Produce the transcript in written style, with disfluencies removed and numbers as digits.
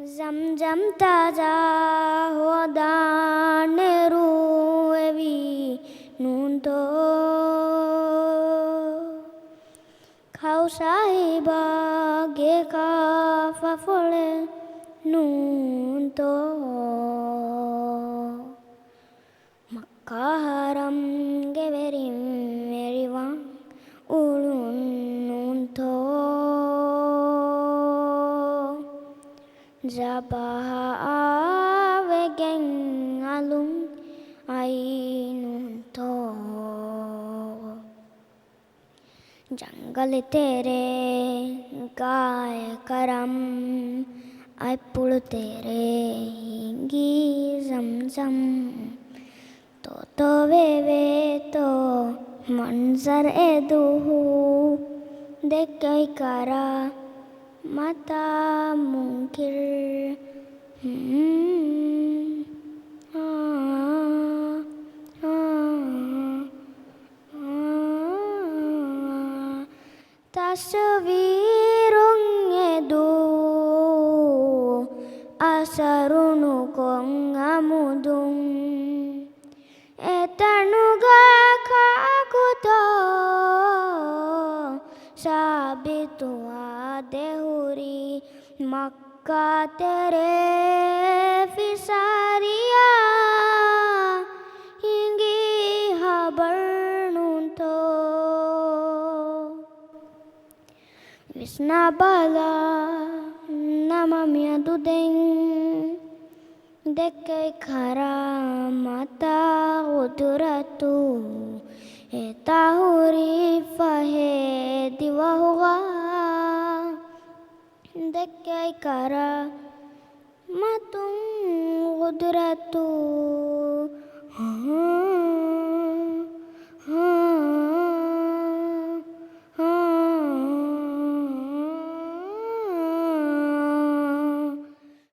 Zam taza hodane ruevi nunto khau sahiba ge ka fafole nunto makaharam ge verim meriwang ulun nunto Zabaha avegen alung ainunto Jungle tere gaay karam ai pul tere hingi zam to veve to manzar eduhu dekai kara mata mungkir tasvirung edu asarunu kong amudung etanuga kakuto sabitu adehuri makka tere fisaria hingi habar nunto Visnabala namamya dudeng dekai khara mata uduratu etahuri fahe diwahuga dekai kara matung uduratu